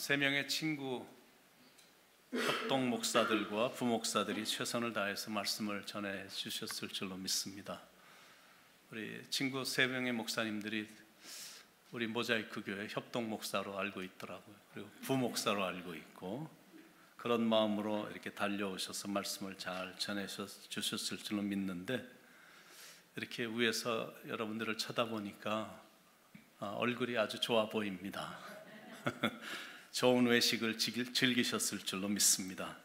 세 명의 친구 협동 목사들과 부목사들이 최선을 다해서 말씀을 전해 주셨을 줄로 믿습니다. 우리 친구 세 명의 목사님들이 우리 모자이크 교회 협동 목사로 알고 있더라고요. 그리고 부목사로 알고 있고, 그런 마음으로 이렇게 달려오셔서 말씀을 잘 전해 주셨을 줄로 믿는데, 이렇게 위에서 여러분들을 쳐다보니까 얼굴이 아주 좋아 보입니다. 좋은 외식을 즐기셨을 줄로 믿습니다.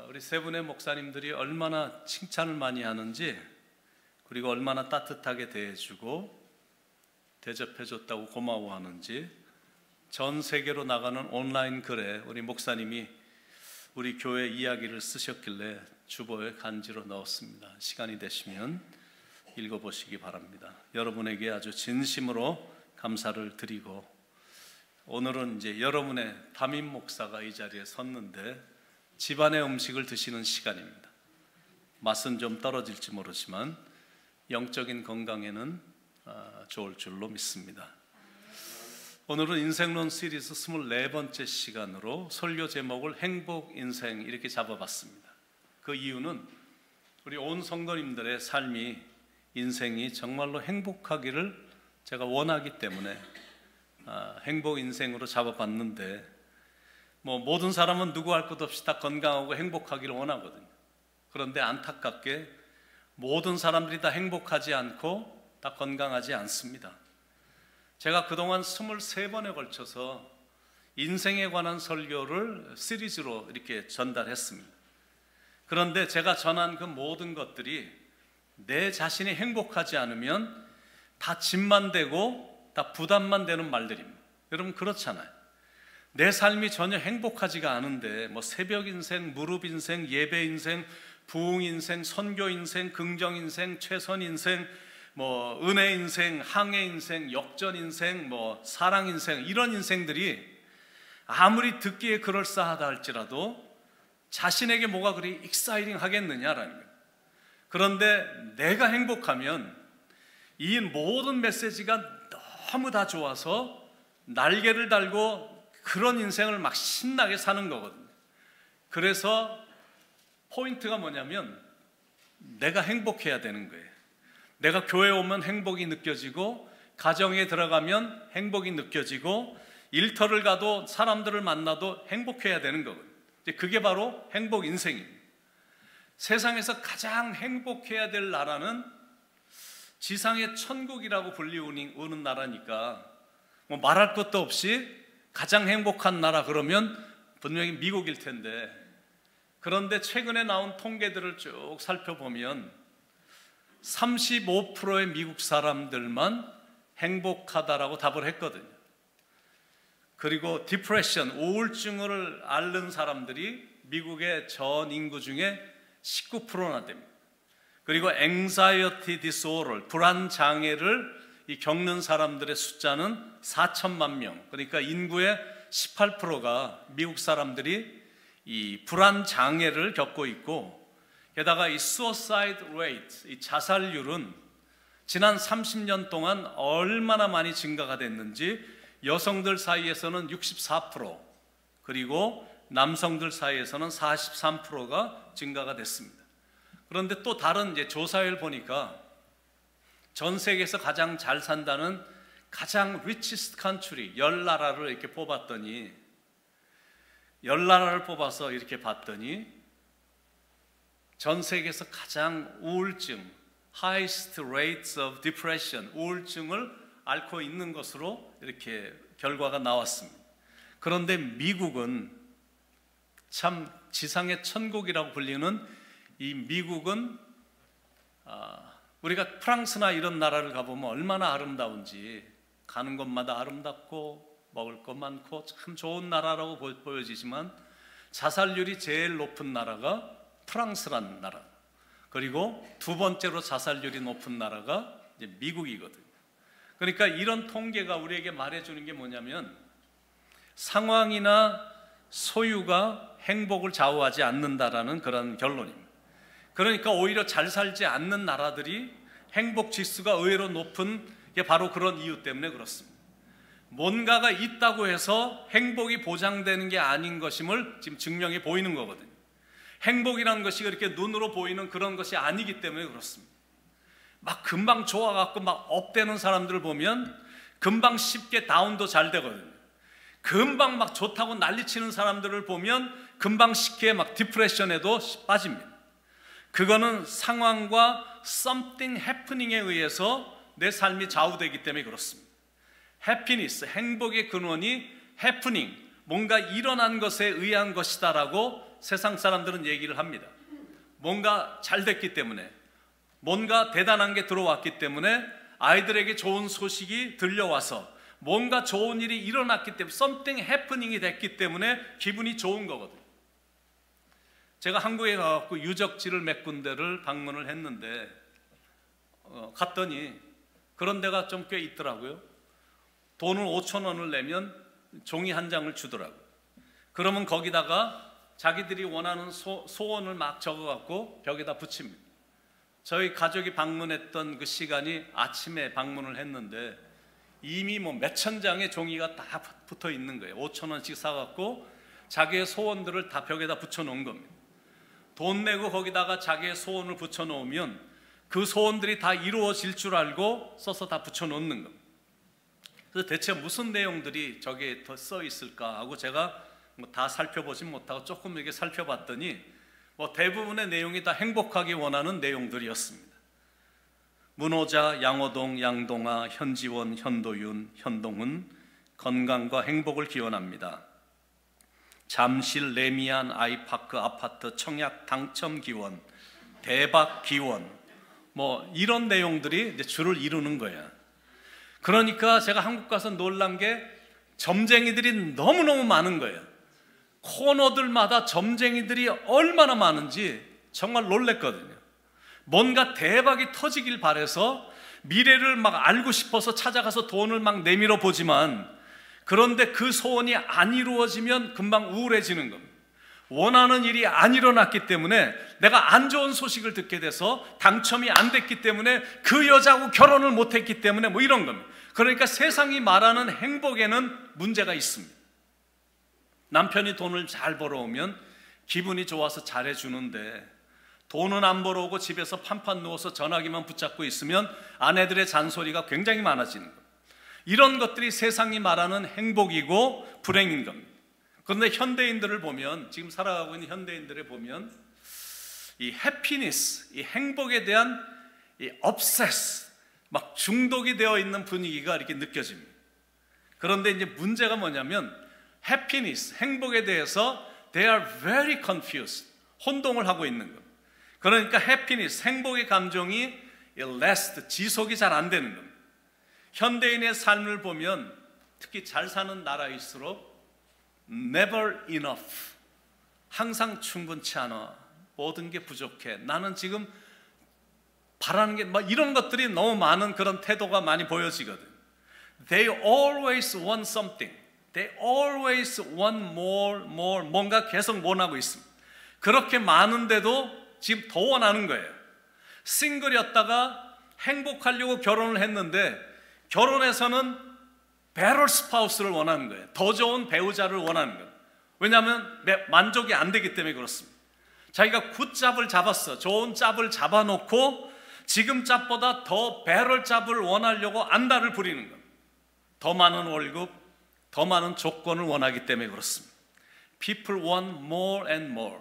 우리 세 분의 목사님들이 얼마나 칭찬을 많이 하는지, 그리고 얼마나 따뜻하게 대해주고 대접해줬다고 고마워하는지, 전 세계로 나가는 온라인 글에 우리 목사님이 우리 교회 이야기를 쓰셨길래 주보에 간지로 넣었습니다. 시간이 되시면 읽어보시기 바랍니다. 여러분에게 아주 진심으로 감사를 드리고, 오늘은 이제 여러분의 담임 목사가 이 자리에 섰는데 집안의 음식을 드시는 시간입니다. 맛은 좀 떨어질지 모르지만 영적인 건강에는 좋을 줄로 믿습니다. 오늘은 인생론 시리즈 24번째 시간으로 설교 제목을 행복 인생 이렇게 잡아봤습니다. 그 이유는 우리 온 성도님들의 삶이, 인생이 정말로 행복하기를 제가 원하기 때문에 행복 인생으로 잡아봤는데, 모든 사람은 누구 할 것 없이 다 건강하고 행복하기를 원하거든요. 그런데 안타깝게 모든 사람들이 다 행복하지 않고 다 건강하지 않습니다. 제가 그동안 23번에 걸쳐서 인생에 관한 설교를 시리즈로 이렇게 전달했습니다. 그런데 제가 전한 그 모든 것들이 내 자신이 행복하지 않으면 다 짐만 되고 다 부담만 되는 말들입니다. 여러분 그렇잖아요. 내 삶이 전혀 행복하지가 않은데 새벽 인생, 무릎 인생, 예배 인생, 부흥 인생, 선교 인생, 긍정 인생, 최선 인생, 은혜 인생, 항해 인생, 역전 인생, 사랑 인생, 이런 인생들이 아무리 듣기에 그럴싸하다 할지라도 자신에게 뭐가 그리 익사이팅 하겠느냐라는 거예요. 그런데 내가 행복하면 이 모든 메시지가 너무 다 좋아서 날개를 달고 그런 인생을 막 신나게 사는 거거든요. 그래서 포인트가 뭐냐면 내가 행복해야 되는 거예요. 내가 교회에 오면 행복이 느껴지고, 가정에 들어가면 행복이 느껴지고, 일터를 가도 사람들을 만나도 행복해야 되는 거거든요. 그게 바로 행복 인생입니다. 세상에서 가장 행복해야 될 나라는 지상의 천국이라고 불리우는 나라니까 말할 것도 없이 가장 행복한 나라 그러면 분명히 미국일 텐데, 그런데 최근에 나온 통계들을 쭉 살펴보면 35%의 미국 사람들만 행복하다라고 답을 했거든요. 그리고 디프레션, 우울증을 앓는 사람들이 미국의 전 인구 중에 19%나 됩니다. 그리고 anxiety disorder, 불안 장애를 겪는 사람들의 숫자는 4천만 명, 그러니까 인구의 18%가 미국 사람들이 이 불안 장애를 겪고 있고, 게다가 이 suicide rate, 이 자살률은 지난 30년 동안 얼마나 많이 증가가 됐는지, 여성들 사이에서는 64%, 그리고 남성들 사이에서는 43%가 증가가 됐습니다. 그런데 또 다른 조사를 보니까 전 세계에서 가장 잘 산다는 가장 richest country 10나라를 이렇게 뽑았더니, 10나라를 뽑아서 이렇게 봤더니 전 세계에서 가장 우울증, highest rates of depression, 우울증을 앓고 있는 것으로 이렇게 결과가 나왔습니다. 그런데 미국은 참 지상의 천국이라고 불리는 이 미국은 우리가 프랑스나 이런 나라를 가보면 얼마나 아름다운지, 가는 곳마다 아름답고 먹을 것 많고 참 좋은 나라라고 보여지지만 자살률이 제일 높은 나라가 프랑스라는 나라, 그리고 두 번째로 자살률이 높은 나라가 이제 미국이거든요. 그러니까 이런 통계가 우리에게 말해주는 게 뭐냐면 상황이나 소유가 행복을 좌우하지 않는다라는 그런 결론입니다. 그러니까 오히려 잘 살지 않는 나라들이 행복 지수가 의외로 높은 게 바로 그런 이유 때문에 그렇습니다. 뭔가가 있다고 해서 행복이 보장되는 게 아닌 것임을 지금 증명해 보이는 거거든요. 행복이라는 것이 그렇게 눈으로 보이는 그런 것이 아니기 때문에 그렇습니다. 막 금방 좋아갖고 막 업되는 사람들을 보면 금방 쉽게 다운도 잘 되거든요. 금방 막 좋다고 난리치는 사람들을 보면 금방 쉽게 막 디프레션에도 빠집니다. 그거는 상황과 something happening에 의해서 내 삶이 좌우되기 때문에 그렇습니다. 해피니스, 행복의 근원이 해프닝, 뭔가 일어난 것에 의한 것이다라고 세상 사람들은 얘기를 합니다. 뭔가 잘 됐기 때문에, 뭔가 대단한 게 들어왔기 때문에, 아이들에게 좋은 소식이 들려와서 뭔가 좋은 일이 일어났기 때문에, something happening이 됐기 때문에 기분이 좋은 거거든요. 제가 한국에 가서 유적지를 몇 군데를 방문을 했는데 갔더니 그런 데가 좀 꽤 있더라고요. 돈을 5,000원을 내면 종이 한 장을 주더라고요. 그러면 거기다가 자기들이 원하는 소원을 막 적어갖고 벽에다 붙입니다. 저희 가족이 방문했던 그 시간이 아침에 방문을 했는데 이미 뭐 몇천 장의 종이가 다 붙어 있는 거예요. 5,000원씩 사갖고 자기의 소원들을 다 벽에다 붙여놓은 겁니다. 돈 내고 거기다가 자기의 소원을 붙여놓으면 그 소원들이 다 이루어질 줄 알고 써서 다 붙여놓는 겁니다. 그래서 대체 무슨 내용들이 저기에 더 써 있을까 하고 제가 뭐 다 살펴보진 못하고 조금 이렇게 살펴봤더니 뭐 대부분의 내용이 다 행복하기 원하는 내용들이었습니다. 문호자, 양호동, 양동아, 현지원, 현도윤, 현동훈 건강과 행복을 기원합니다. 잠실 레미안 아이파크 아파트 청약 당첨 기원, 대박 기원, 뭐 이런 내용들이 이제 줄을 이루는 거예요. 그러니까 제가 한국 가서 놀란 게 점쟁이들이 너무너무 많은 거예요. 코너들마다 점쟁이들이 얼마나 많은지 정말 놀랬거든요. 뭔가 대박이 터지길 바라서 미래를 막 알고 싶어서 찾아가서 돈을 막 내밀어 보지만, 그런데 그 소원이 안 이루어지면 금방 우울해지는 겁니다. 원하는 일이 안 일어났기 때문에, 내가 안 좋은 소식을 듣게 돼서 당첨이 안 됐기 때문에, 그 여자하고 결혼을 못했기 때문에 뭐 이런 겁니다. 그러니까 세상이 말하는 행복에는 문제가 있습니다. 남편이 돈을 잘 벌어오면 기분이 좋아서 잘해주는데, 돈은 안 벌어오고 집에서 판판 누워서 전화기만 붙잡고 있으면 아내들의 잔소리가 굉장히 많아지는 겁니다. 이런 것들이 세상이 말하는 행복이고 불행인 겁니다. 그런데 현대인들을 보면, 지금 살아가고 있는 현대인들을 보면 이 해피니스, 이 행복에 대한 이 obsess, 막 중독이 되어 있는 분위기가 이렇게 느껴집니다. 그런데 이제 문제가 뭐냐면 해피니스, 행복에 대해서 they are very confused, 혼동을 하고 있는 겁니다. 그러니까 해피니스, 행복의 감정이 last, 지속이 잘 안 되는 겁니다. 현대인의 삶을 보면 특히 잘 사는 나라일수록 never enough, 항상 충분치 않아, 모든 게 부족해, 나는 지금 바라는 게 막 이런 것들이 너무 많은 그런 태도가 많이 보여지거든. They always want something, they always want more, 뭔가 계속 원하고 있습니다. 그렇게 많은데도 지금 더 원하는 거예요. 싱글이었다가 행복하려고 결혼을 했는데 결혼해서는 better spouse를 원하는 거예요. 더 좋은 배우자를 원하는 거예요. 왜냐하면 만족이 안 되기 때문에 그렇습니다. 자기가 굿잡을 잡았어, 좋은 짭을 잡아놓고 지금 짭보다 더 better 짭을 원하려고 안달을 부리는 거예요. 더 많은 월급, 더 많은 조건을 원하기 때문에 그렇습니다. People want more and more,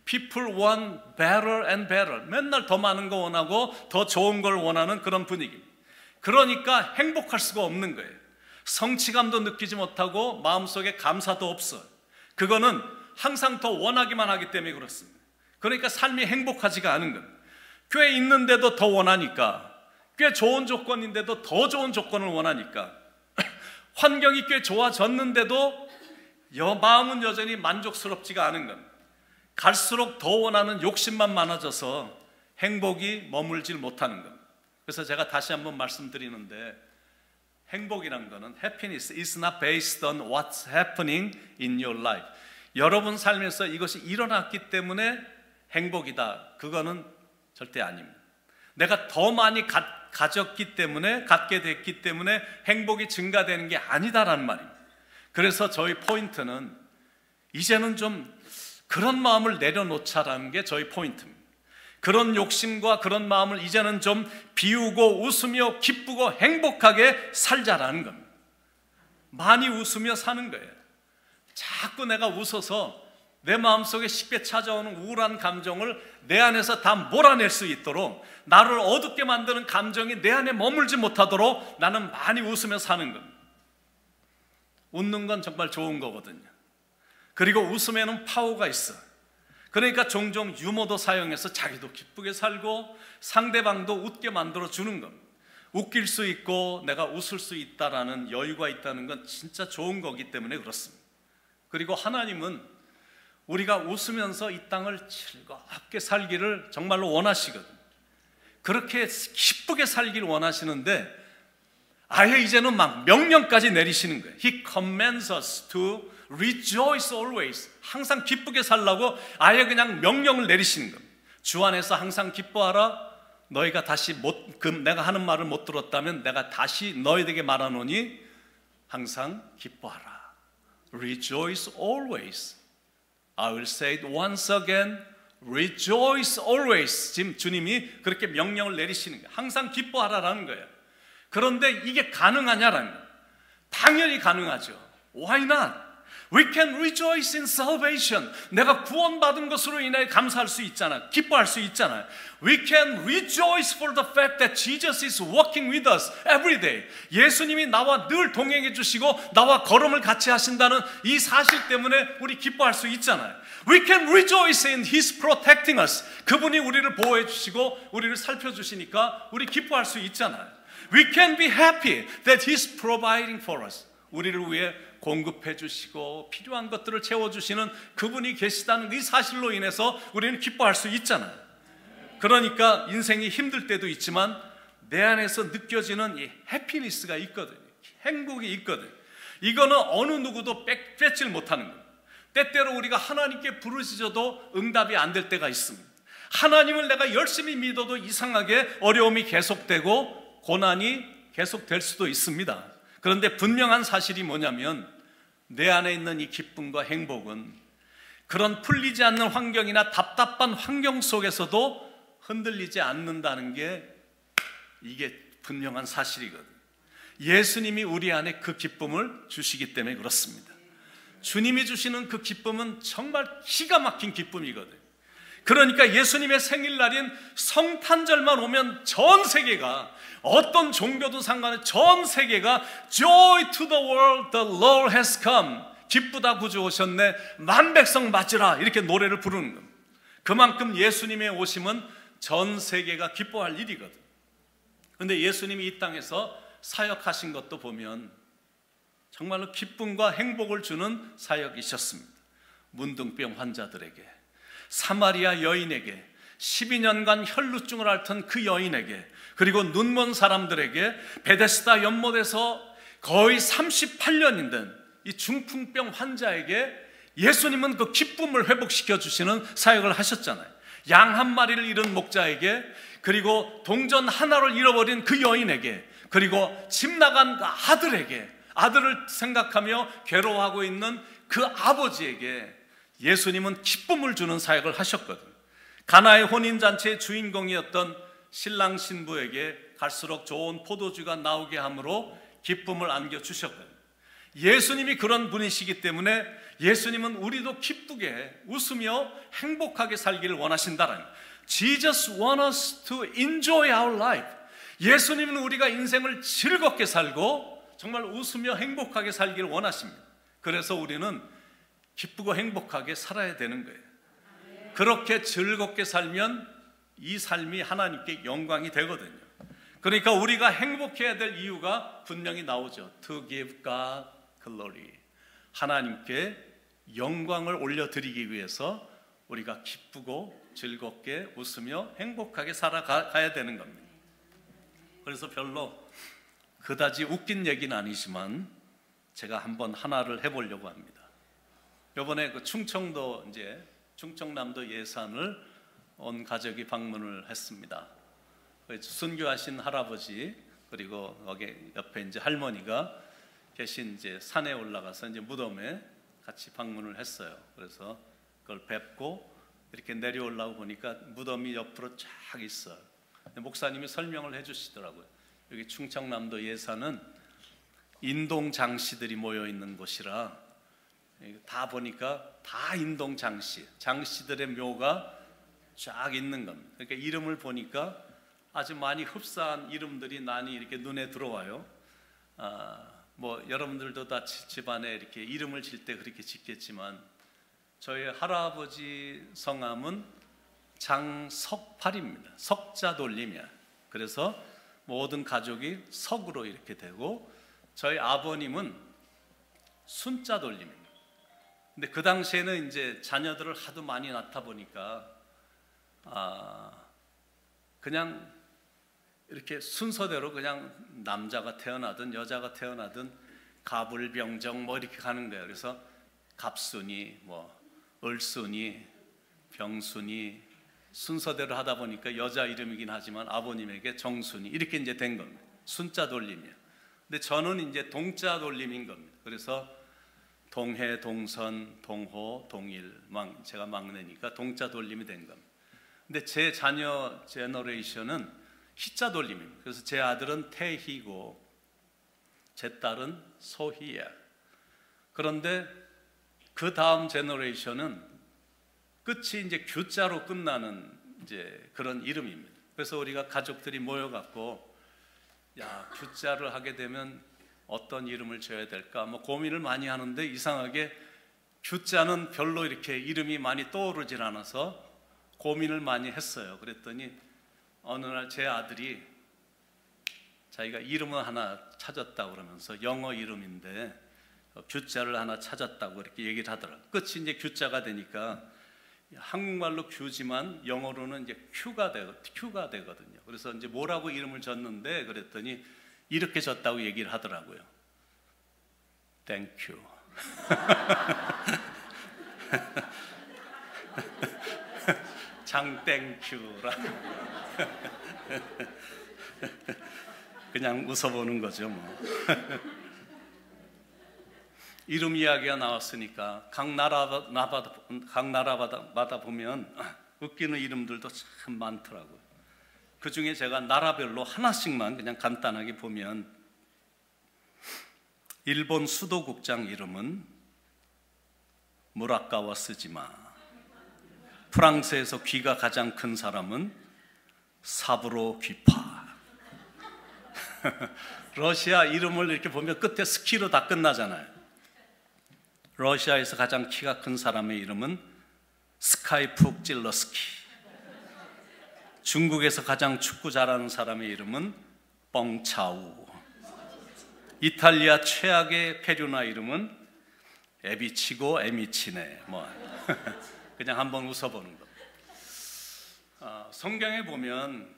People want better and better, 맨날 더 많은 거 원하고 더 좋은 걸 원하는 그런 분위기입니다. 그러니까 행복할 수가 없는 거예요. 성취감도 느끼지 못하고 마음속에 감사도 없어요. 그거는 항상 더 원하기만 하기 때문에 그렇습니다. 그러니까 삶이 행복하지가 않은 겁니다. 꽤 있는데도 더 원하니까, 꽤 좋은 조건인데도 더 좋은 조건을 원하니까, 환경이 꽤 좋아졌는데도 마음은 여전히 만족스럽지가 않은 겁니다. 갈수록 더 원하는 욕심만 많아져서 행복이 머물질 못하는 겁니다. 그래서 제가 다시 한번 말씀드리는데, 행복이란 거는 happiness is not based on what's happening in your life. 여러분 삶에서 이것이 일어났기 때문에 행복이다, 그거는 절대 아닙니다. 내가 더 많이 가졌기 때문에, 갖게 됐기 때문에 행복이 증가되는 게 아니다라는 말입니다. 그래서 저희 포인트는 이제는 좀 그런 마음을 내려놓자라는 게 저희 포인트입니다. 그런 욕심과 그런 마음을 이제는 좀 비우고 웃으며 기쁘고 행복하게 살자라는 겁니다. 많이 웃으며 사는 거예요. 자꾸 내가 웃어서 내 마음속에 쉽게 찾아오는 우울한 감정을 내 안에서 다 몰아낼 수 있도록, 나를 어둡게 만드는 감정이 내 안에 머물지 못하도록 나는 많이 웃으며 사는 겁니다. 웃는 건 정말 좋은 거거든요. 그리고 웃음에는 파워가 있어. 그러니까 종종 유머도 사용해서 자기도 기쁘게 살고 상대방도 웃게 만들어 주는 겁니다. 웃길 수 있고 내가 웃을 수 있다라는 여유가 있다는 건 진짜 좋은 거기 때문에 그렇습니다. 그리고 하나님은 우리가 웃으면서 이 땅을 즐겁게 살기를 정말로 원하시거든요. 그렇게 기쁘게 살기를 원하시는데 아예 이제는 막 명령까지 내리시는 거예요. He commands us to rejoice always. 항상 기쁘게 살라고 아예 그냥 명령을 내리시는 겁니다. 주 안에서 항상 기뻐하라. 너희가 다시 내가 하는 말을 못 들었다면 내가 다시 너희에게 말하노니 항상 기뻐하라. Rejoice always. I will say it once again. Rejoice always. 지금 주님이 그렇게 명령을 내리시는 거예요. 항상 기뻐하라라는 거예요. 그런데 이게 가능하냐라는 거예요. 당연히 가능하죠. Why not? We can rejoice in salvation. 내가 구원받은 것으로 인해 감사할 수 있잖아요. 기뻐할 수 있잖아요. We can rejoice for the fact that Jesus is walking with us every day. 예수님이 나와 늘 동행해 주시고 나와 걸음을 같이 하신다는 이 사실 때문에 우리 기뻐할 수 있잖아요. We can rejoice in His protecting us. 그분이 우리를 보호해 주시고 우리를 살펴주시니까 우리 기뻐할 수 있잖아요. We can be happy that He's providing for us. 우리를 위해 공급해 주시고 필요한 것들을 채워주시는 그분이 계시다는 이 사실로 인해서 우리는 기뻐할 수 있잖아요. 그러니까 인생이 힘들 때도 있지만 내 안에서 느껴지는 이 해피니스가 있거든요. 행복이 있거든요. 이거는 어느 누구도 뺏질 못하는 거예요. 때때로 우리가 하나님께 부르짖어도 응답이 안 될 때가 있습니다. 하나님을 내가 열심히 믿어도 이상하게 어려움이 계속되고 고난이 계속될 수도 있습니다. 그런데 분명한 사실이 뭐냐면 내 안에 있는 이 기쁨과 행복은 그런 풀리지 않는 환경이나 답답한 환경 속에서도 흔들리지 않는다는 게 이게 분명한 사실이거든요. 예수님이 우리 안에 그 기쁨을 주시기 때문에 그렇습니다. 주님이 주시는 그 기쁨은 정말 기가 막힌 기쁨이거든요. 그러니까 예수님의 생일날인 성탄절만 오면 전 세계가 어떤 종교든 상관없이 전 세계가 Joy to the world, the Lord has come. 기쁘다 구주 오셨네. 만백성 맞으라. 이렇게 노래를 부르는 겁니다. 그만큼 예수님의 오심은 전 세계가 기뻐할 일이거든. 그런데 예수님이 이 땅에서 사역하신 것도 보면 정말로 기쁨과 행복을 주는 사역이셨습니다. 문둥병 환자들에게, 사마리아 여인에게, 12년간 혈루증을 앓던 그 여인에게, 그리고 눈먼 사람들에게, 베데스다 연못에서 거의 38년인 된 이 중풍병 환자에게 예수님은 그 기쁨을 회복시켜 주시는 사역을 하셨잖아요. 양 한 마리를 잃은 목자에게, 그리고 동전 하나를 잃어버린 그 여인에게, 그리고 집 나간 그 아들에게, 아들을 생각하며 괴로워하고 있는 그 아버지에게 예수님은 기쁨을 주는 사역을 하셨거든요. 가나의 혼인잔치의 주인공이었던 신랑 신부에게 갈수록 좋은 포도주가 나오게 함으로 기쁨을 안겨주셨거든요. 예수님이 그런 분이시기 때문에 예수님은 우리도 기쁘게 웃으며 행복하게 살기를 원하신다는 거예요. Jesus wants us to enjoy our life. 예수님은 우리가 인생을 즐겁게 살고 정말 웃으며 행복하게 살기를 원하십니다. 그래서 우리는 기쁘고 행복하게 살아야 되는 거예요. 그렇게 즐겁게 살면 이 삶이 하나님께 영광이 되거든요. 그러니까 우리가 행복해야 될 이유가 분명히 나오죠. To give God glory. 하나님께 영광을 올려드리기 위해서 우리가 기쁘고 즐겁게 웃으며 행복하게 살아가야 되는 겁니다. 그래서 별로 그다지 웃긴 얘기는 아니지만 제가 한번 하나를 해보려고 합니다. 이번에 그 충청남도 예산을 온 가족이 방문을 했습니다. 순교하신 할아버지 그리고 거기 옆에 이제 할머니가 계신 이제 산에 올라가서 이제 무덤에 같이 방문을 했어요. 그래서 그걸 뵙고 이렇게 내려올라고 보니까 무덤이 옆으로 쫙 있어요. 목사님이 설명을 해주시더라고요. 여기 충청남도 예산은 인동 장씨들이 모여 있는 곳이라 다 보니까 다 인동 장씨들의 묘가 쫙 있는 겁니다. 그러니까 이름을 보니까 아주 많이 흡사한 이름들이 많이 이렇게 눈에 들어와요. 뭐 여러분들도 다 집안에 이렇게 이름을 질 때 그렇게 짓겠지만 저희 할아버지 성함은 장석팔입니다. 석자 돌림이야. 그래서 모든 가족이 석으로 이렇게 되고 저희 아버님은 순자 돌림입니다. 근데 그 당시에는 이제 자녀들을 하도 많이 낳다 보니까 그냥 이렇게 순서대로 그냥 남자가 태어나든 여자가 태어나든 가불병정 뭐 이렇게 가는 거예요. 그래서 갑순이 뭐 을순이 병순이 순서대로 하다 보니까 여자 이름이긴 하지만 아버님에게 정순이 이렇게 이제 된 겁니다. 순자 돌림이에요. 근데 저는 이제 동자 돌림인 겁니다. 그래서 동해, 동선, 동호, 동일, 제가 막내니까 동자 돌림이 된 겁니다. 근데 제 자녀 제너레이션은 희자 돌림입니다. 그래서 제 아들은 태희고 제 딸은 소희야. 그런데 그 다음 제너레이션은 끝이 이제 규자로 끝나는 이제 그런 이름입니다. 그래서 우리가 가족들이 모여갖고 야 규자를 하게 되면 어떤 이름을 지어야 될까 뭐 고민을 많이 하는데 이상하게 규자는 별로 이렇게 이름이 많이 떠오르질 않아서 고민을 많이 했어요. 그랬더니 어느 날 제 아들이 자기가 이름을 하나 찾았다고 그러면서 영어 이름인데 규자를 하나 찾았다고 이렇게 얘기를 하더라고요. 끝이 이제 규자가 되니까 한국말로 규지만 영어로는 이제 큐가 되거든요. 그래서 이제 뭐라고 이름을 졌는데 그랬더니 이렇게 졌다고 얘기를 하더라고요. Thank you. 장땡큐라. 그냥 웃어보는 거죠 뭐. 이름 이야기가 나왔으니까 각 나라마다 보면 웃기는 이름들도 참 많더라고요. 그 중에 제가 나라별로 하나씩만 그냥 간단하게 보면 일본 수도국장 이름은 무라카와 스지마. 프랑스에서 귀가 가장 큰 사람은 사부로 귀파. 러시아 이름을 이렇게 보면 끝에 스키로 다 끝나잖아요. 러시아에서 가장 키가 큰 사람의 이름은 스카이프 찔러스키. 중국에서 가장 축구 잘하는 사람의 이름은 뻥차우. 이탈리아 최악의 페류나 이름은 에비치고 에미치네. 뭐 그냥 한번 웃어보는 거. 성경에 보면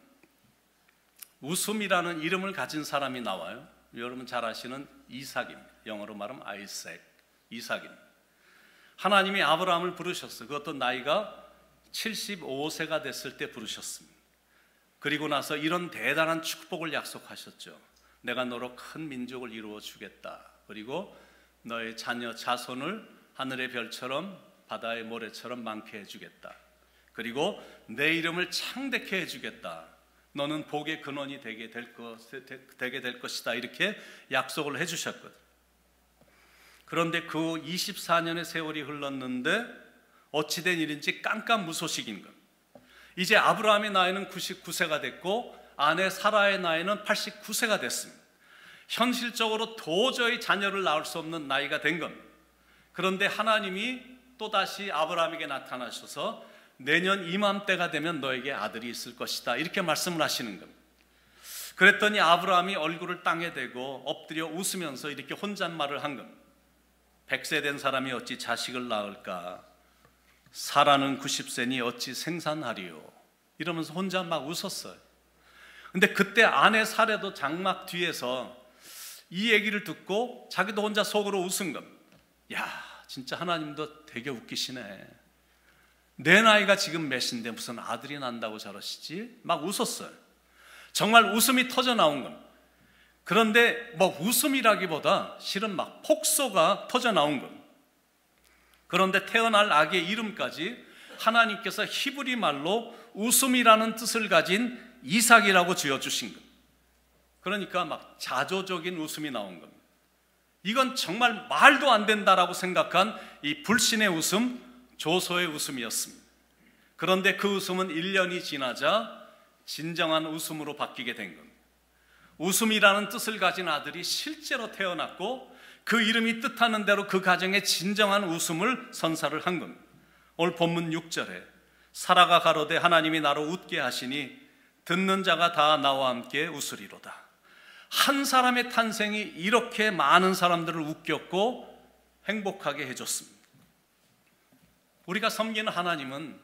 웃음이라는 이름을 가진 사람이 나와요. 여러분 잘 아시는 이삭입니다. 영어로 말하면 이삭입니다. 하나님이 아브라함을 부르셨어요. 그것도 나이가 75세가 됐을 때 부르셨습니다. 그리고 나서 이런 대단한 축복을 약속하셨죠. 내가 너로 큰 민족을 이루어 주겠다. 그리고 너의 자녀 자손을 하늘의 별처럼 바다의 모래처럼 많게 해주겠다. 그리고 내 이름을 창대케 해주겠다. 너는 복의 근원이 되게 될 것이다. 이렇게 약속을 해주셨거든. 그런데 그 24년의 세월이 흘렀는데 어찌된 일인지 깜깜무소식인 것. 이제 아브라함의 나이는 99세가 됐고 아내 사라의 나이는 89세가 됐습니다. 현실적으로 도저히 자녀를 낳을 수 없는 나이가 된 겁니다. 그런데 하나님이 또다시 아브라함에게 나타나셔서 내년 이맘때가 되면 너에게 아들이 있을 것이다. 이렇게 말씀을 하시는 겁니다. 그랬더니 아브라함이 얼굴을 땅에 대고 엎드려 웃으면서 이렇게 혼잣말을 한 겁니다. 100세 된 사람이 어찌 자식을 낳을까? 사라는 90세니 어찌 생산하리요? 이러면서 혼자 막 웃었어요. 근데 그때 아내 사라도 장막 뒤에서 이 얘기를 듣고 자기도 혼자 속으로 웃은 겁니다. 야, 진짜 하나님도 되게 웃기시네. 내 나이가 지금 몇인데 무슨 아들이 난다고 저러시지? 막 웃었어요. 정말 웃음이 터져 나온 겁니다. 그런데 뭐 웃음이라기보다 실은 막 폭소가 터져 나온 겁니다. 그런데 태어날 아기의 이름까지 하나님께서 히브리 말로 웃음이라는 뜻을 가진 이삭이라고 지어주신 겁니다. 그러니까 막 자조적인 웃음이 나온 겁니다. 이건 정말 말도 안 된다라고 생각한 이 불신의 웃음, 조소의 웃음이었습니다. 그런데 그 웃음은 1년이 지나자 진정한 웃음으로 바뀌게 된 겁니다. 웃음이라는 뜻을 가진 아들이 실제로 태어났고 그 이름이 뜻하는 대로 그 가정에 진정한 웃음을 선사를 한 겁니다. 오늘 본문 6절에 사라가 가로되 하나님이 나로 웃게 하시니 듣는 자가 다 나와 함께 웃으리로다. 한 사람의 탄생이 이렇게 많은 사람들을 웃겼고 행복하게 해줬습니다. 우리가 섬기는 하나님은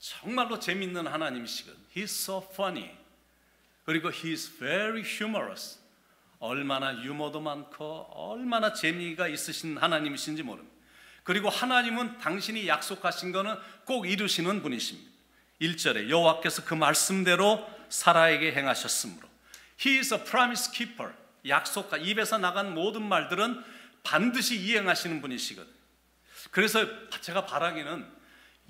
정말로 재밌는 하나님이시거든요. He's so funny. 그리고 He's very humorous. 얼마나 유머도 많고 얼마나 재미가 있으신 하나님이신지 모릅니다. 그리고 하나님은 당신이 약속하신 거는 꼭 이루시는 분이십니다. 1절에 여호와께서 그 말씀대로 사라에게 행하셨으므로 He is a promise keeper. 약속과 입에서 나간 모든 말들은 반드시 이행하시는 분이시거든요. 그래서 제가 바라기는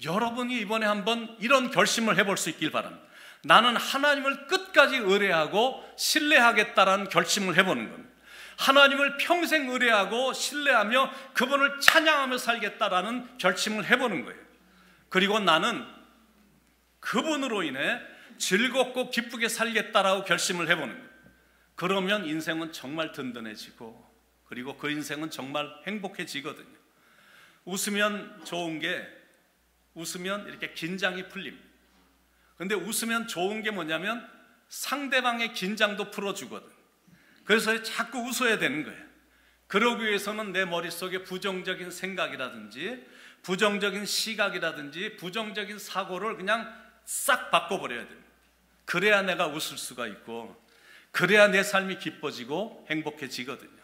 여러분이 이번에 한번 이런 결심을 해볼 수 있길 바랍니다. 나는 하나님을 끝까지 의뢰하고 신뢰하겠다라는 결심을 해보는 겁니다. 하나님을 평생 의뢰하고 신뢰하며 그분을 찬양하며 살겠다라는 결심을 해보는 거예요. 그리고 나는 그분으로 인해 즐겁고 기쁘게 살겠다라고 결심을 해보는 거예요. 그러면 인생은 정말 든든해지고 그리고 그 인생은 정말 행복해지거든요. 웃으면 좋은 게 웃으면 이렇게 긴장이 풀립니다. 근데 웃으면 좋은 게 뭐냐면 상대방의 긴장도 풀어주거든. 그래서 자꾸 웃어야 되는 거예요. 그러기 위해서는 내 머릿속에 부정적인 생각이라든지 부정적인 시각이라든지 부정적인 사고를 그냥 싹 바꿔버려야 됩니다. 그래야 내가 웃을 수가 있고 그래야 내 삶이 기뻐지고 행복해지거든요.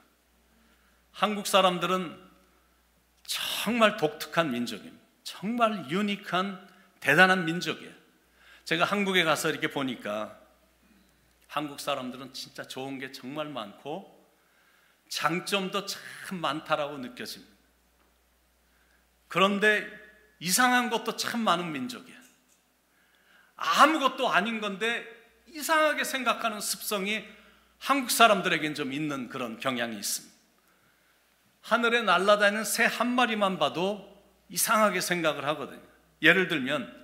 한국 사람들은 정말 독특한 민족입니다. 정말 유니크한 대단한 민족이에요. 제가 한국에 가서 이렇게 보니까 한국 사람들은 진짜 좋은 게 정말 많고 장점도 참 많다라고 느껴집니다. 그런데 이상한 것도 참 많은 민족이에요. 아무것도 아닌 건데 이상하게 생각하는 습성이 한국 사람들에겐 좀 있는 그런 경향이 있습니다. 하늘에 날아다니는 새 한 마리만 봐도 이상하게 생각을 하거든요. 예를 들면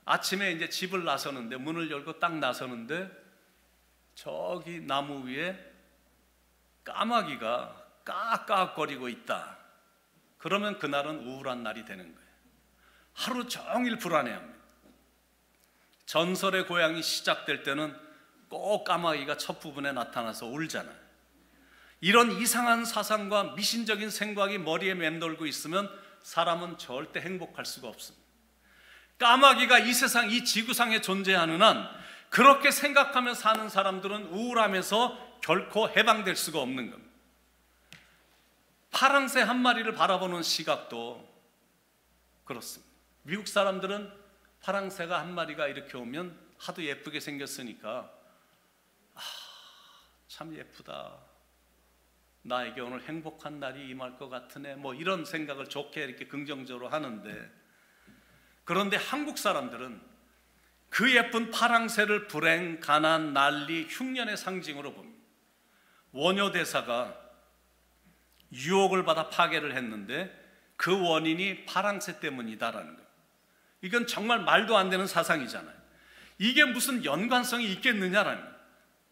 아침에 이제 집을 나서는데 문을 열고 딱 나서는데 저기 나무 위에 까마귀가 까까거리고 있다. 그러면 그날은 우울한 날이 되는 거예요. 하루 종일 불안해합니다. 전설의 고향이 시작될 때는 꼭 까마귀가 첫 부분에 나타나서 울잖아요. 이런 이상한 사상과 미신적인 생각이 머리에 맴돌고 있으면 사람은 절대 행복할 수가 없습니다. 까마귀가 이 세상, 이 지구상에 존재하는 한 그렇게 생각하며 사는 사람들은 우울함에서 결코 해방될 수가 없는 겁니다. 파랑새 한 마리를 바라보는 시각도 그렇습니다. 미국 사람들은 파랑새가 한 마리가 이렇게 오면 하도 예쁘게 생겼으니까 참 예쁘다. 나에게 오늘 행복한 날이 임할 것 같으네. 뭐 이런 생각을 좋게 이렇게 긍정적으로 하는데, 그런데 한국 사람들은 그 예쁜 파랑새를 불행, 가난, 난리, 흉년의 상징으로 봅니다. 원효대사가 유혹을 받아 파괴를 했는데 그 원인이 파랑새 때문이다라는 거예요. 이건 정말 말도 안 되는 사상이잖아요. 이게 무슨 연관성이 있겠느냐라는 거예요.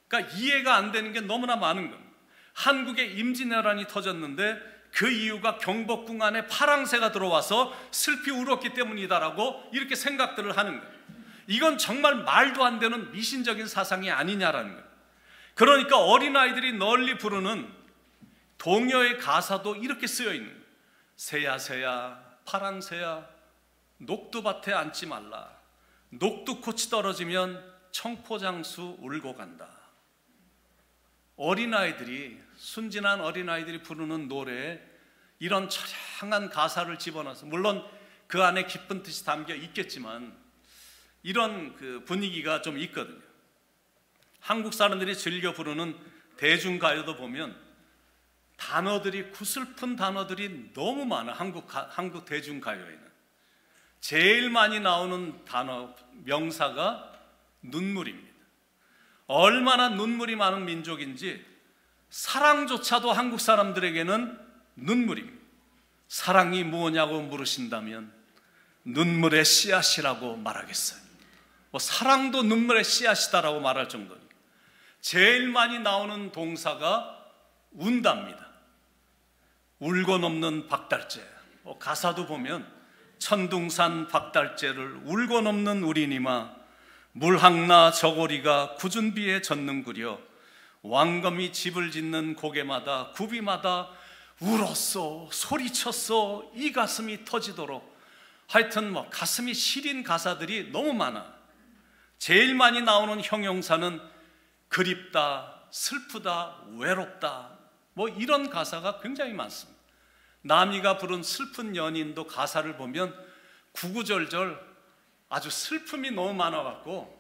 그러니까 이해가 안 되는 게 너무나 많은 겁니다. 한국에 임진왜란이 터졌는데 그 이유가 경복궁 안에 파랑새가 들어와서 슬피 울었기 때문이다라고 이렇게 생각들을 하는 거예요. 이건 정말 말도 안 되는 미신적인 사상이 아니냐라는 거예요. 그러니까 어린아이들이 널리 부르는 동요의 가사도 이렇게 쓰여 있는 거예요. 새야 새야 파랑새야 녹두밭에 앉지 말라. 녹두꽃이 떨어지면 청포장수 울고 간다. 어린아이들이, 순진한 어린아이들이 부르는 노래에 이런 처량한 가사를 집어넣어서, 물론 그 안에 기쁜 뜻이 담겨 있겠지만 이런 그 분위기가 좀 있거든요. 한국 사람들이 즐겨 부르는 대중가요도 보면 단어들이, 구슬픈 단어들이 너무 많아. 한국 대중가요에는 제일 많이 나오는 단어, 명사가 눈물입니다. 얼마나 눈물이 많은 민족인지 사랑조차도 한국 사람들에게는 눈물입니다. 사랑이 무엇냐고 물으신다면 눈물의 씨앗이라고 말하겠어요. 사랑도 눈물의 씨앗이다라고 말할 정도니까. 제일 많이 나오는 동사가 운답니다. 울고 넘는 박달재. 가사도 보면 천둥산 박달재를 울고 넘는 우리니마, 물항나 저고리가 굳은 비에 젖는구려, 왕검이 집을 짓는 고개마다 구비마다 울었어, 소리쳤어, 이 가슴이 터지도록. 하여튼 가슴이 시린 가사들이 너무 많아. 제일 많이 나오는 형용사는 그립다, 슬프다, 외롭다, 이런 가사가 굉장히 많습니다. 나미가 부른 슬픈 연인도 가사를 보면 구구절절 아주 슬픔이 너무 많아갖고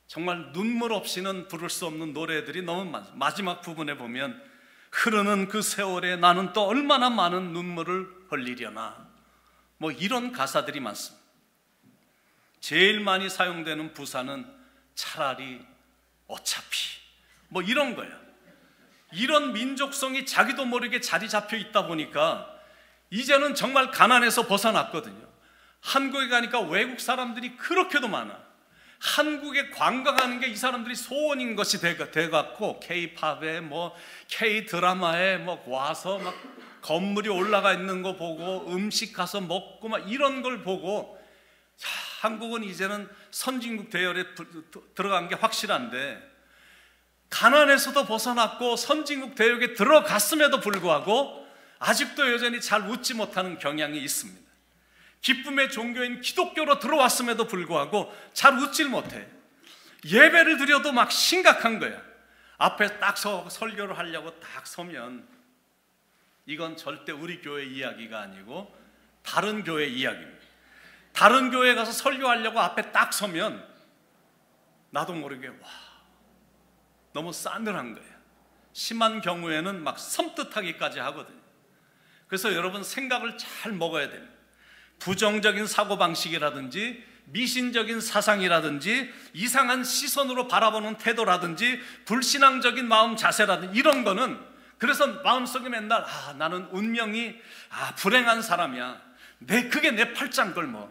정말 눈물 없이는 부를 수 없는 노래들이 너무 많습니다. 마지막 부분에 보면 흐르는 그 세월에 나는 또 얼마나 많은 눈물을 흘리려나, 이런 가사들이 많습니다. 제일 많이 사용되는 부사는 차라리, 어차피, 이런 거야. 이런 민족성이 자기도 모르게 자리 잡혀 있다 보니까 이제는 정말 가난에서 벗어났거든요. 한국에 가니까 외국 사람들이 그렇게도 많아. 한국에 관광하는 게 이 사람들이 소원인 것이 돼갖고 K-팝에 K-드라마에 와서 건물이 올라가 있는 거 보고 음식 가서 먹고 이런 걸 보고, 한국은 이제는 선진국 대열에 들어간 게 확실한데 가난에서도 벗어났고 선진국 대열에 들어갔음에도 불구하고 아직도 여전히 잘 웃지 못하는 경향이 있습니다. 기쁨의 종교인 기독교로 들어왔음에도 불구하고 잘 웃질 못해. 예배를 드려도 심각한 거야. 앞에 딱 설교를 하려고 딱 서면 이건 절대 우리 교회 이야기가 아니고 다른 교회 이야기입니다. 다른 교회에 가서 설교하려고 앞에 딱 서면 나도 모르게 너무 싸늘한 거야. 심한 경우에는 섬뜩하기까지 하거든요. 그래서 여러분 생각을 잘 먹어야 됩니다. 부정적인 사고방식이라든지 미신적인 사상이라든지 이상한 시선으로 바라보는 태도라든지 불신앙적인 마음 자세라든지 이런 거는, 그래서 마음속에 맨날 나는 운명이 불행한 사람이야, 그게 내 팔짱 걸머,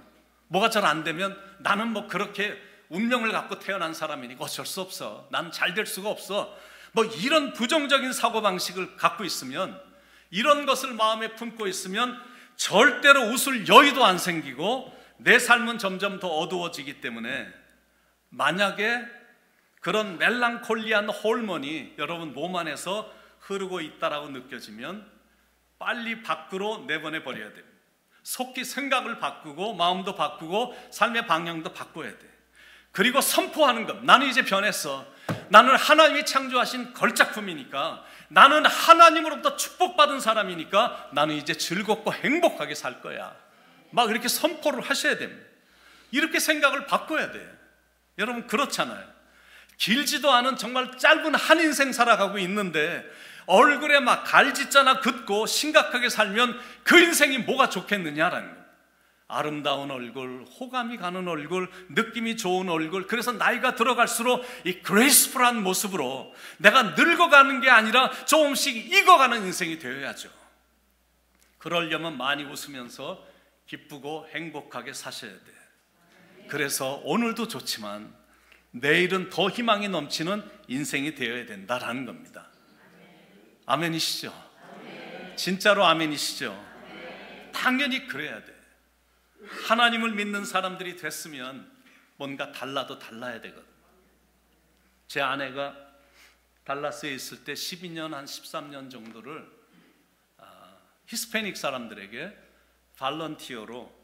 뭐가 잘 안 되면 나는 그렇게 운명을 갖고 태어난 사람이니까 어쩔 수 없어, 난 잘 될 수가 없어, 이런 부정적인 사고방식을 갖고 있으면, 이런 것을 마음에 품고 있으면 절대로 웃을 여유도 안 생기고 내 삶은 점점 더 어두워지기 때문에, 만약에 그런 멜랑콜리한 호르몬이 여러분 몸 안에서 흐르고 있다라고 느껴지면 빨리 밖으로 내보내 버려야 됩니다. 속히 생각을 바꾸고 마음도 바꾸고 삶의 방향도 바꿔야 돼. 그리고 선포하는 것. 나는 이제 변했어. 나는 하나님이 창조하신 걸작품이니까, 나는 하나님으로부터 축복받은 사람이니까 나는 이제 즐겁고 행복하게 살 거야. 이렇게 선포를 하셔야 됩니다. 이렇게 생각을 바꿔야 돼. 여러분 그렇잖아요. 길지도 않은 정말 짧은 한 인생 살아가고 있는데 얼굴에 갈짓자나 긋고 심각하게 살면 그 인생이 뭐가 좋겠느냐라는 거예요. 아름다운 얼굴, 호감이 가는 얼굴, 느낌이 좋은 얼굴, 그래서 나이가 들어갈수록 이 그레이스풀한 모습으로 내가 늙어가는 게 아니라 조금씩 익어가는 인생이 되어야죠. 그러려면 많이 웃으면서 기쁘고 행복하게 사셔야 돼요. 그래서 오늘도 좋지만 내일은 더 희망이 넘치는 인생이 되어야 된다라는 겁니다. 아멘이시죠? 진짜로 아멘이시죠? 당연히 그래야 돼. 하나님을 믿는 사람들이 됐으면 뭔가 달라도 달라야 되거든. 제 아내가 달라스에 있을 때 12년, 한 13년 정도를 히스패닉 사람들에게 발런티어로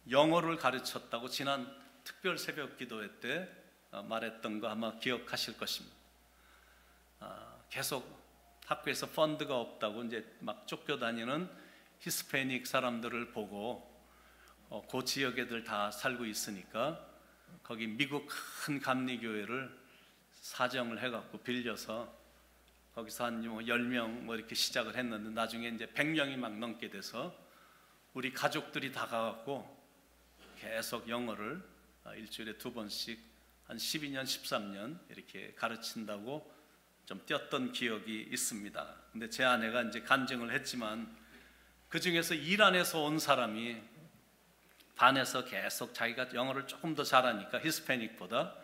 영어를 가르쳤다고 지난 특별 새벽 기도회 때 말했던 거 아마 기억하실 것입니다. 계속 학교에서 펀드가 없다고 이제 쫓겨다니는 히스패닉 사람들을 보고 그 지역에들 다 살고 있으니까 거기 미국 큰 감리교회를 사정을 해갖고 빌려서 거기서 한 10명 뭐 이렇게 시작을 했는데 나중에 이제 100명이 막 넘게 돼서 우리 가족들이 다 가갖고 계속 영어를 일주일에 2번씩 한 12년, 13년 이렇게 가르친다고 좀 뛰었던 기억이 있습니다. 근데 제 아내가 이제 간증을 했지만 그 중에서 이란에서 온 사람이 반에서 계속 자기가 영어를 조금 더 잘하니까 히스패닉보다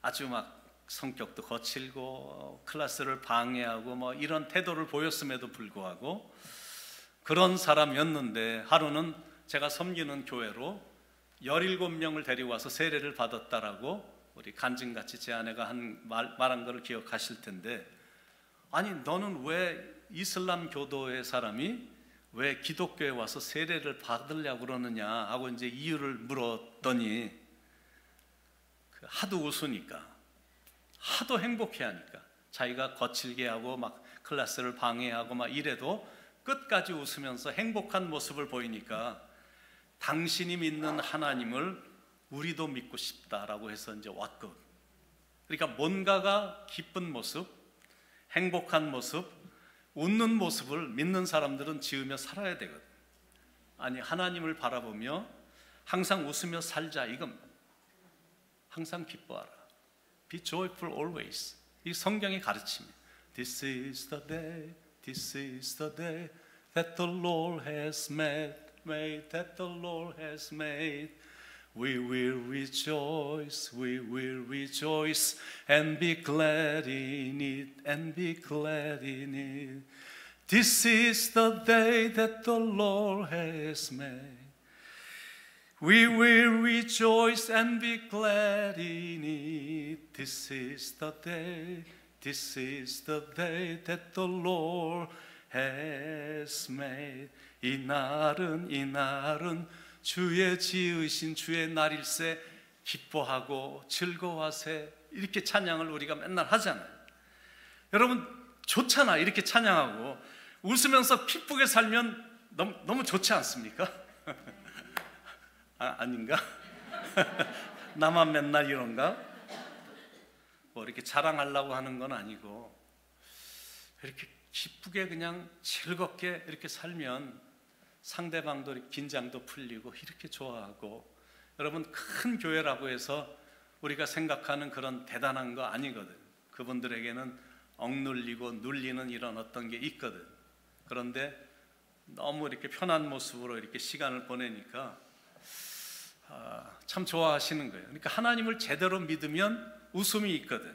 아주 막 성격도 거칠고 클래스를 방해하고 뭐 이런 태도를 보였음에도 불구하고 그런 사람이었는데 하루는 제가 섬기는 교회로 17명을 데리고 와서 세례를 받았다라고 우리 간증같이 제 아내가 말한 것을 기억하실 텐데, 아니 너는 왜 이슬람 교도의 사람이 왜 기독교에 와서 세례를 받으려고 그러느냐 하고 이제 이유를 물었더니 하도 웃으니까, 하도 행복해하니까, 자기가 거칠게 하고 막 클래스를 방해하고 막 이래도 끝까지 웃으면서 행복한 모습을 보이니까 당신이 믿는 하나님을 우리도 믿고 싶다라고 해서 이제 왔거든. 그러니까 뭔가가 기쁜 모습, 행복한 모습, 웃는 모습을 믿는 사람들은 지으며 살아야 되거든. 아니 하나님을 바라보며 항상 웃으며 살자, 이건 항상 기뻐하라. Be joyful always. 이 성경의 가르침이에요. This is the day, this is the day that the Lord has made, that the Lord has made. We will rejoice and be glad in it, and be glad in it. This is the day that the Lord has made. We will rejoice and be glad in it. This is the day, this is the day that the Lord has made. 이 날은 주의 지으신 주의 날일세, 기뻐하고 즐거워하세. 이렇게 찬양을 우리가 맨날 하잖아요. 여러분 좋잖아, 이렇게 찬양하고 웃으면서 기쁘게 살면 너무 좋지 않습니까? 아닌가? 나만 맨날 이런가? 뭐 이렇게 자랑하려고 하는 건 아니고 이렇게 기쁘게 그냥 즐겁게 이렇게 살면 상대방도 긴장도 풀리고 이렇게 좋아하고. 여러분 큰 교회라고 해서 우리가 생각하는 그런 대단한 거 아니거든. 그분들에게는 억눌리고 눌리는 이런 어떤 게 있거든. 그런데 너무 이렇게 편한 모습으로 이렇게 시간을 보내니까 참 좋아하시는 거예요. 그러니까 하나님을 제대로 믿으면 웃음이 있거든.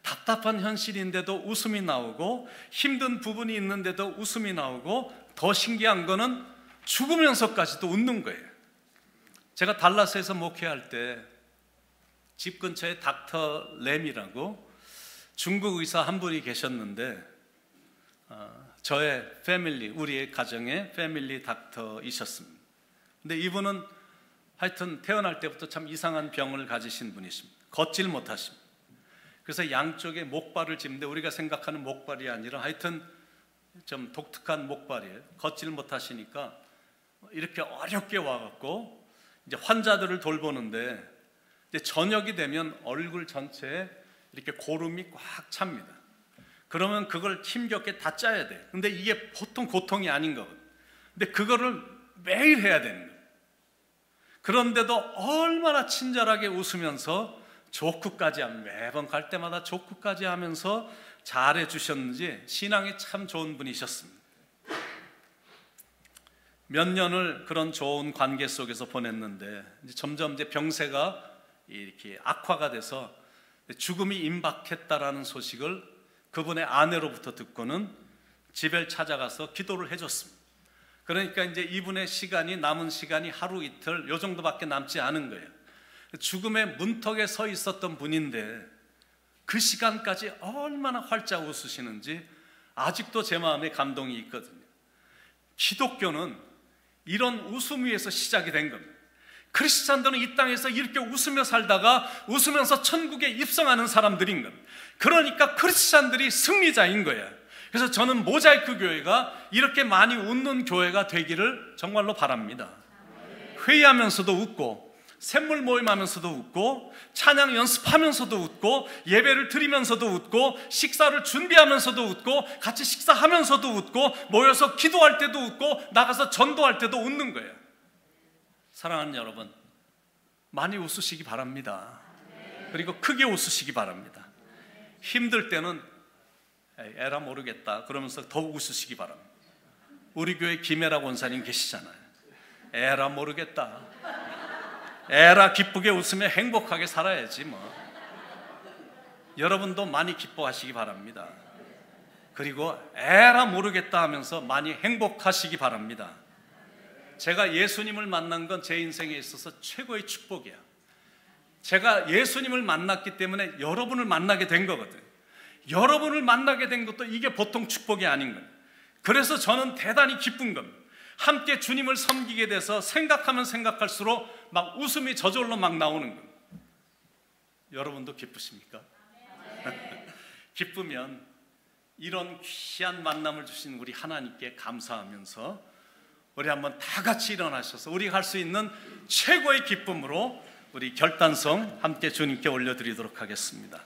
답답한 현실인데도 웃음이 나오고 힘든 부분이 있는데도 웃음이 나오고 더 신기한 거는 죽으면서까지도 웃는 거예요. 제가 달라스에서 목회할 때 집 근처에 닥터 램이라고 중국 의사 한 분이 계셨는데 저의 패밀리, 우리의 가정의 패밀리 닥터이셨습니다. 근데 이분은 하여튼 태어날 때부터 참 이상한 병을 가지신 분이십니다. 걷질 못하십니다. 그래서 양쪽에 목발을 짚는데 우리가 생각하는 목발이 아니라 하여튼 좀 독특한 목발이에요. 걷질 못하시니까 이렇게 어렵게 와갖고 이제 환자들을 돌보는데 이제 저녁이 되면 얼굴 전체에 이렇게 고름이 꽉 찹니다. 그러면 그걸 힘겹게 다 짜야 돼. 근데 이게 보통 고통이 아닌 거거든. 근데 그거를 매일 해야 되는 거예요. 그런데도 얼마나 친절하게 웃으면서 조크까지 하면, 매번 갈 때마다 조크까지 하면서 잘해 주셨는지 신앙이 참 좋은 분이셨습니다. 몇 년을 그런 좋은 관계 속에서 보냈는데 이제 점점 이제 병세가 이렇게 악화가 돼서 죽음이 임박했다라는 소식을 그분의 아내로부터 듣고는 집에 찾아가서 기도를 해줬습니다. 그러니까 이제 이분의 시간이, 남은 시간이 하루 이틀 요 정도밖에 남지 않은 거예요. 죽음의 문턱에 서 있었던 분인데 그 시간까지 얼마나 활짝 웃으시는지 아직도 제 마음에 감동이 있거든요. 기독교는 이런 웃음 위에서 시작이 된 겁니다. 크리스찬들은 이 땅에서 이렇게 웃으며 살다가 웃으면서 천국에 입성하는 사람들인 겁니다. 그러니까 크리스찬들이 승리자인 거예요. 그래서 저는 모자이크 교회가 이렇게 많이 웃는 교회가 되기를 정말로 바랍니다. 회의하면서도 웃고, 샘물 모임하면서도 웃고, 찬양 연습하면서도 웃고, 예배를 드리면서도 웃고, 식사를 준비하면서도 웃고, 같이 식사하면서도 웃고, 모여서 기도할 때도 웃고, 나가서 전도할 때도 웃는 거예요. 사랑하는 여러분, 많이 웃으시기 바랍니다. 그리고 크게 웃으시기 바랍니다. 힘들 때는 에라 모르겠다 그러면서 더 웃으시기 바랍니다. 우리 교회 김혜라 권사님 계시잖아요. 에라 모르겠다, 에라 기쁘게 웃으며 행복하게 살아야지 뭐. 여러분도 많이 기뻐하시기 바랍니다. 그리고 에라 모르겠다 하면서 많이 행복하시기 바랍니다. 제가 예수님을 만난 건 제 인생에 있어서 최고의 축복이야. 제가 예수님을 만났기 때문에 여러분을 만나게 된 거거든. 여러분을 만나게 된 것도 이게 보통 축복이 아닌 거예요. 그래서 저는 대단히 기쁜 겁니다. 함께 주님을 섬기게 돼서 생각하면 생각할수록 막 웃음이 저절로 막 나오는 겁니다. 여러분도 기쁘십니까? 기쁘면 이런 귀한 만남을 주신 우리 하나님께 감사하면서 우리 한번 다 같이 일어나셔서 우리가 할 수 있는 최고의 기쁨으로 우리 결단성 함께 주님께 올려드리도록 하겠습니다.